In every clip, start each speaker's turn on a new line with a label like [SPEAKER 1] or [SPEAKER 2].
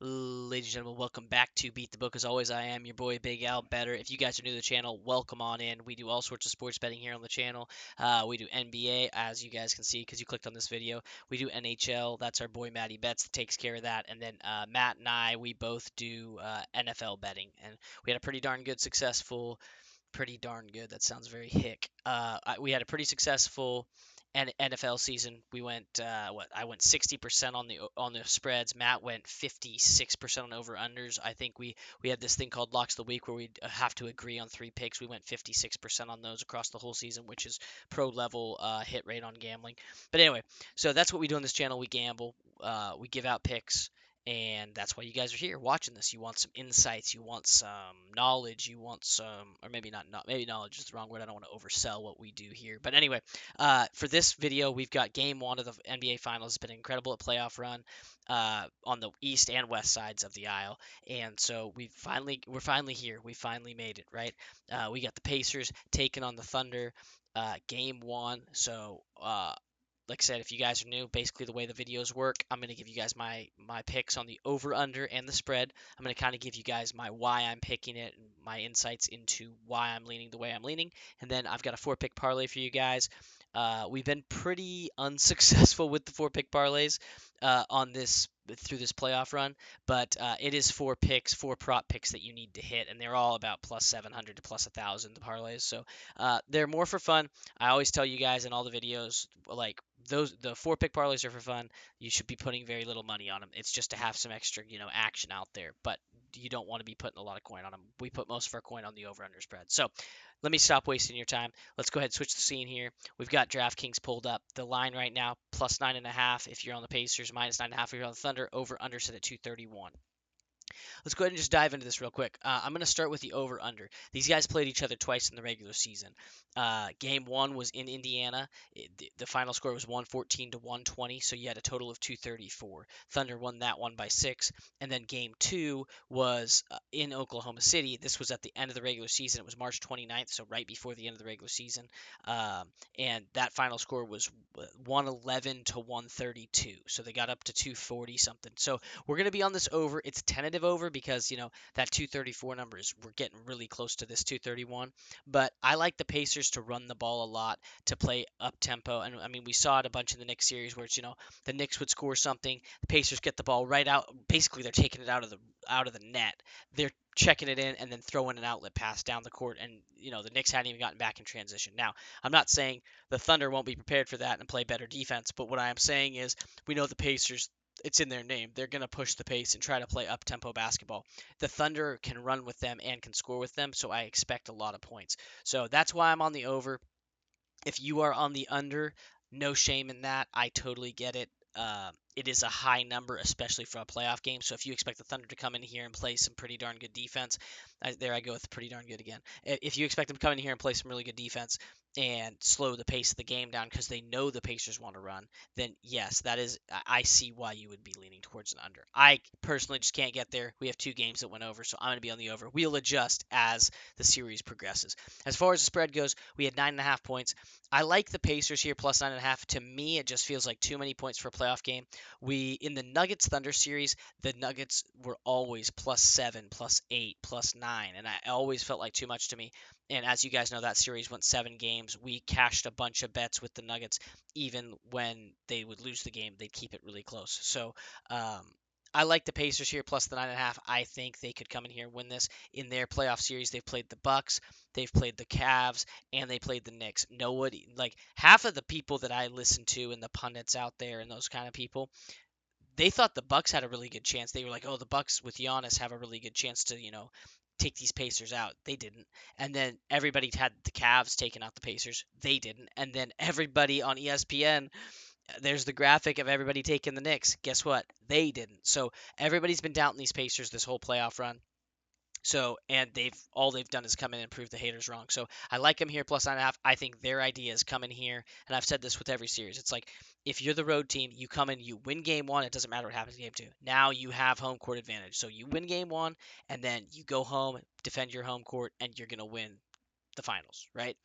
[SPEAKER 1] Ladies and gentlemen, welcome back to Beat the Book. As always, I am your boy Big Al Better. If you guys are new to the channel, welcome on in. We do all sorts of sports betting here on the channel. We do NBA, as you guys can see because you clicked on this video. We do NHL. That's our boy Matty Betts that takes care of that. And then Matt and I, we both do NFL betting. And we had a pretty darn good, successful pretty darn good. That sounds very hick. We had a pretty successful NFL season. We went I went 60% on the spreads. Matt went 56% on over unders. I think we had this thing called locks of the week where we have to agree on three picks. We went 56% on those across the whole season, which is pro level hit rate on gambling. But anyway, so that's what we do on this channel. We gamble. We give out picks. And that's why you guys are here watching this. You want some insights, you want some knowledge, you want some, or maybe not, maybe knowledge is the wrong word. I don't want to oversell what we do here. But anyway, for this video, we've got game one of the NBA Finals. It's been an incredible playoff run on the east and west sides of the aisle. And so we're finally here. We finally made it, right? We got the Pacers taking on the Thunder, game one. So, like I said, if you guys are new, basically the way the videos work, I'm going to give you guys my picks on the over under and the spread. I'm going to kind of give you guys my why I'm picking it and my insights into why I'm leaning the way I'm leaning. And then I've got a 4 pick parlay for you guys. We've been pretty unsuccessful with the 4 pick parlays on this through this playoff run, but it is 4 picks, 4 prop picks that you need to hit, and they're all about plus 700 to plus 1,000 the parlays. So they're more for fun. I always tell you guys in all the videos, like the 4 pick parlays are for fun. You should be putting very little money on them. It's just to have some extra, action out there. But you don't want to be putting a lot of coin on them. We put most of our coin on the over under spread. So let me stop wasting your time. Let's go ahead and switch the scene here. We've got DraftKings pulled up. The line right now plus 9.5 if you're on the Pacers, minus 9.5 if you're on the Thunder. Over under set at 231. Let's go ahead and just dive into this real quick. I'm going to start with the over under. These guys played each other twice in the regular season. Game one was in Indiana. The final score was 114 to 120, so you had a total of 234. Thunder won that one by 6. And then game two was in Oklahoma City. This was at the end of the regular season. It was March 29th, so right before the end of the regular season. And that final score was 111 to 132. So they got up to 240 something. So we're going to be on this over. It's tentative over because, that 234 number is we're getting really close to this 231. But I like the Pacers to run the ball a lot, to play up tempo. And I mean, we saw it a bunch in the Knicks series where it's, the Knicks would score something, the Pacers get the ball right out. Basically, they're taking it out of the net. They're checking it in and then throwing an outlet pass down the court. And, the Knicks hadn't even gotten back in transition. Now, I'm not saying the Thunder won't be prepared for that and play better defense, but what I am saying is we know the Pacers, it's in their name. They're going to push the pace and try to play up tempo basketball. The Thunder can run with them and can score with them, so I expect a lot of points. So that's why I'm on the over. If you are on the under, no shame in that. I totally get it. It is a high number, especially for a playoff game. So if you expect the Thunder to come in here and play some pretty darn good defense, there I go with pretty darn good again. If you expect them to come in here and play some really good defense and slow the pace of the game down because they know the Pacers want to run, then yes, that is, I see why you would be leaning towards an under. I personally just can't get there. We have 2 games that went over, so I'm going to be on the over. We'll adjust as the series progresses. As far as the spread goes, we had 9.5 points. I like the Pacers here plus 9.5. To me, it just feels like too many points for a playoff game. In the Nuggets Thunder series, the Nuggets were always plus 7, plus 8, plus 9, and I always felt like too much to me. And as you guys know, that series went 7 games. We cashed a bunch of bets with the Nuggets. Even when they would lose the game, they'd keep it really close. So I like the Pacers here plus the 9.5. I think they could come in here and win this. In their playoff series, they've played the Bucks, they've played the Cavs, and they played the Knicks. Nobody, like half of the people that I listen to and the pundits out there and those kind of people, they thought the Bucks had a really good chance. They were like, "Oh, the Bucks with Giannis have a really good chance to, take these Pacers out." They didn't. And then everybody had the Cavs taking out the Pacers. They didn't. And then everybody on ESPN, there's the graphic of everybody taking the Knicks. Guess what? They didn't. So everybody's been doubting these Pacers this whole playoff run. So, and they've done is come in and prove the haters wrong. So I like them here plus 9.5. I think their idea is come in here, and I've said this with every series. It's like if you're the road team, you come in, you win game one. It doesn't matter what happens in game two. Now you have home court advantage. So you win game one, and then you go home, defend your home court, and you're gonna win the finals, right?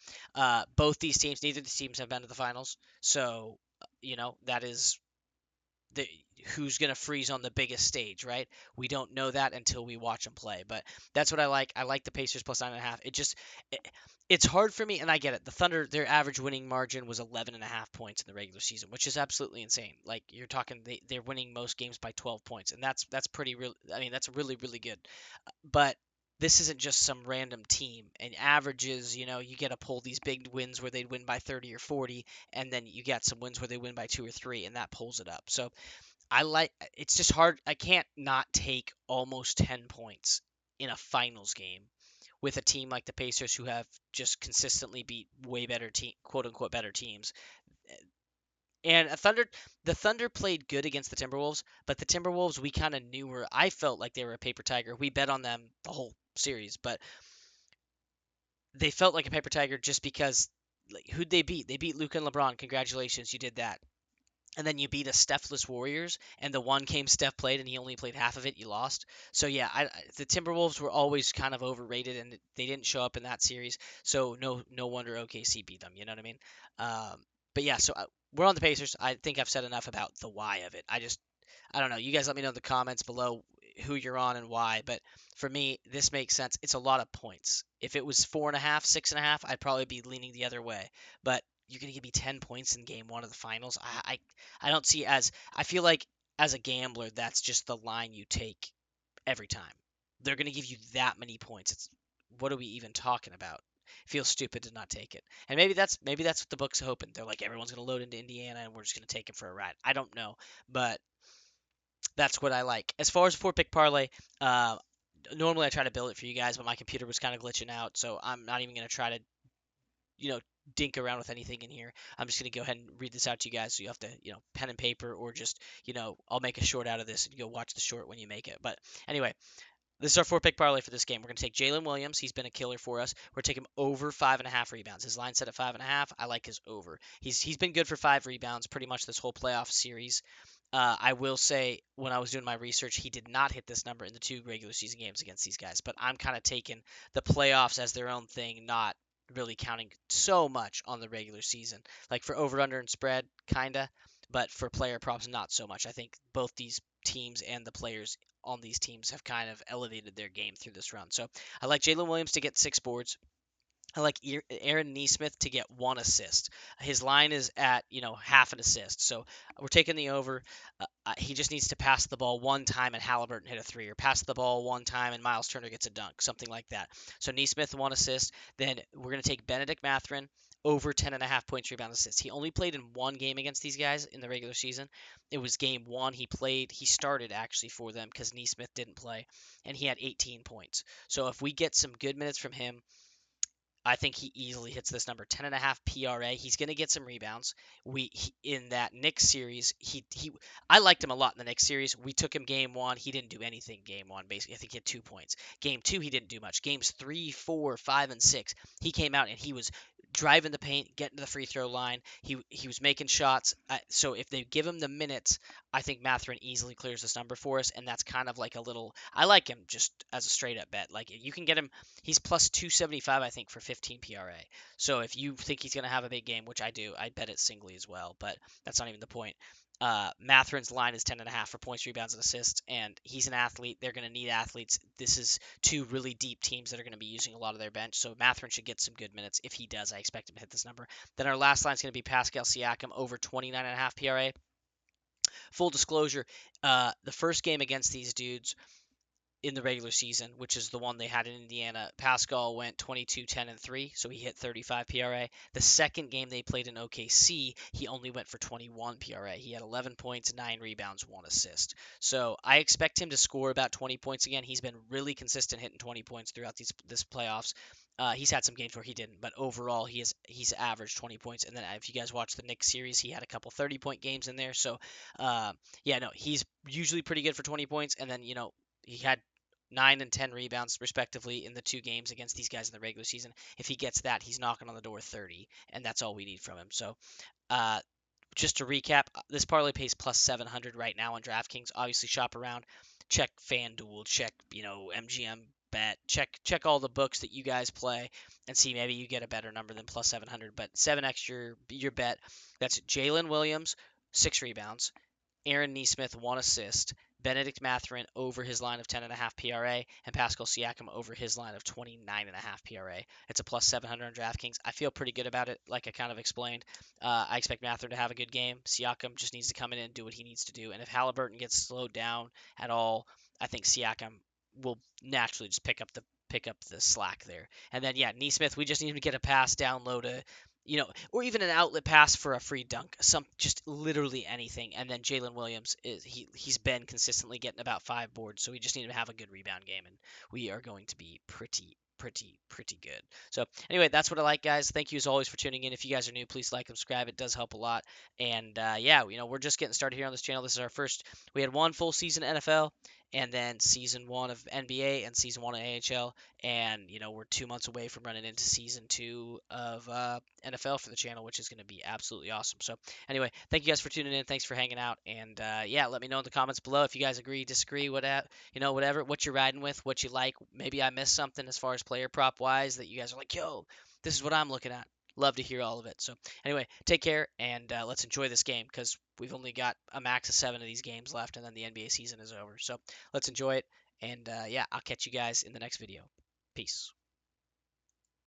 [SPEAKER 1] Both these teams, neither of these teams have been to the finals. So that is the, who's going to freeze on the biggest stage, right? We don't know that until we watch them play. But that's what I like. I like the Pacers plus 9.5. It, it's hard for me, and I get it. The Thunder, their average winning margin was 11.5 points in the regular season, which is absolutely insane. Like you're talking, they're winning most games by 12 points, and that's pretty real. I mean, that's really really good. But this isn't just some random team. And averages, you get to pull these big wins where they'd win by 30 or 40, and then you get some wins where they win by 2 or 3, and that pulls it up. So it's just hard. I can't not take almost 10 points in a finals game with a team like the Pacers who have just consistently beat way better team, quote unquote better teams. And the Thunder played good against the Timberwolves, but the Timberwolves we kind of knew I felt like they were a paper tiger. We bet on them the whole series, but they felt like a paper tiger just because like, who'd they beat? They beat Luka and LeBron. Congratulations, you did that. And then you beat a Stephless Warriors, and the one game Steph played, and he only played half of it. You lost. So yeah, the Timberwolves were always kind of overrated, and they didn't show up in that series. So no wonder OKC beat them. You know what I mean? But yeah, so we're on the Pacers. I think I've said enough about the why of it. I don't know. You guys let me know in the comments below who you're on and why. But for me, this makes sense. It's a lot of points. If it was 4.5, 6.5, I'd probably be leaning the other way. But you're gonna give me 10 points in game one of the finals. I don't see as I feel like as a gambler, that's just the line you take every time. They're gonna give you that many points. It's what are we even talking about? It feels stupid to not take it. And maybe that's what the book's hoping. They're like everyone's gonna load into Indiana and we're just gonna take it for a ride. I don't know, but that's what I like. As far as 4 pick parlay, uh, normally I try to build it for you guys, but my computer was kind of glitching out, so I'm not even gonna try to you know dink around with anything in here. I'm just gonna go ahead and read this out to you guys, so you have to pen and paper or just I'll make a short out of this and go watch the short when you make it. But anyway, this is our 4 pick parlay for this game. We're going to take Jalen Williams. He's been a killer for us. We're going to take him over 5.5 rebounds. His line set at 5.5. I like his over. He's been good for 5 rebounds pretty much this whole playoff series. I will say, when I was doing my research, he did not hit this number in the 2 regular season games against these guys. But I'm kind of taking the playoffs as their own thing, not really counting so much on the regular season. Like for over, under, and spread, kinda. But for player props, not so much. I think both these teams and the players on these teams have kind of elevated their game through this run. So I like Jalen Williams to get 6 boards. I like Aaron Nesmith to get 1 assist. His line is at, half an assist. So we're taking the over. He just needs to pass the ball one time and Halliburton hit a 3, or pass the ball one time and Miles Turner gets a dunk, something like that. So Nesmith 1 assist. Then we're going to take Benedict Mathurin over 10.5 points, rebound, assists. He only played in 1 game against these guys in the regular season. It was game 1. He started actually for them because Nesmith didn't play, and he had 18 points. So if we get some good minutes from him, I think he easily hits this number. 10.5 PRA. He's going to get some rebounds. In that Knicks series, I liked him a lot in the Knicks series. We took him game 1. He didn't do anything game 1, basically. I think he had 2 points. Game 2, he didn't do much. Games 3, 4, 5, and 6, he came out and he was driving the paint, getting to the free throw line. He was making shots. So if they give him the minutes, I think Mathurin easily clears this number for us, and that's kind of like a little. I like him just as a straight up bet. Like you can get him. He's plus 275, I think, for 15 PRA. So if you think he's going to have a big game, which I do, I bet it singly as well. But that's not even the point. Mathurin's line is 10.5 for points, rebounds, and assists, and he's an athlete. They're going to need athletes. This is 2 really deep teams that are going to be using a lot of their bench, so Mathurin should get some good minutes. If he does, I expect him to hit this number. Then our last line is going to be Pascal Siakam over 29.5 PRA. Full disclosure, the first game against these dudes in the regular season, which is the one they had in Indiana, Pascal went 22, 10, and 3, so he hit 35 PRA. The second game they played in OKC, he only went for 21 PRA. He had 11 points, 9 rebounds, 1 assist. So I expect him to score about 20 points again. He's been really consistent hitting 20 points throughout this playoffs. He's had some games where he didn't, but overall he's averaged 20 points. And then if you guys watch the Knicks series, he had a couple 30-point games in there. So yeah, no, he's usually pretty good for 20 points. And then he had 9 and 10 rebounds respectively in the 2 games against these guys in the regular season. If he gets that, he's knocking on the door 30, and that's all we need from him. So, just to recap, this parlay pays plus 700 right now on DraftKings. Obviously, shop around, check FanDuel, check MGM Bet, check all the books that you guys play, and see maybe you get a better number than plus 700. But 7x your bet. That's Jalen Williams, 6 rebounds. Aaron Nesmith 1 assist, Benedict Mathurin over his line of 10.5 PRA, and Pascal Siakam over his line of 29.5 PRA. It's a plus 700 on DraftKings. I feel pretty good about it, like I kind of explained. I expect Mathurin to have a good game. Siakam just needs to come in and do what he needs to do. And if Halliburton gets slowed down at all, I think Siakam will naturally just pick up the slack there. And then yeah, Nesmith, we just need him to get a pass down low to or even an outlet pass for a free dunk, some just literally anything. And then Jalen Williams he's been consistently getting about 5 boards, so we just need him to have a good rebound game, and we are going to be pretty good. So anyway, that's what I like, guys. Thank you as always for tuning in. If you guys are new, please like and subscribe. It does help a lot. And yeah, we're just getting started here on this channel. This is our first. We had one full season NFL, and then season one of NBA and season one of NHL, and we're 2 months away from running into season two of NFL for the channel, which is going to be absolutely awesome. So anyway, thank you guys for tuning in. Thanks for hanging out, and yeah, let me know in the comments below if you guys agree, disagree, whatever, what you're riding with, what you like. Maybe I missed something as far as player prop wise that you guys are like, yo, this is what I'm looking at. Love to hear all of it. So anyway, take care, and let's enjoy this game because we've only got a max of 7 of these games left, and then the NBA season is over. So let's enjoy it. And yeah, I'll catch you guys in the next video. Peace.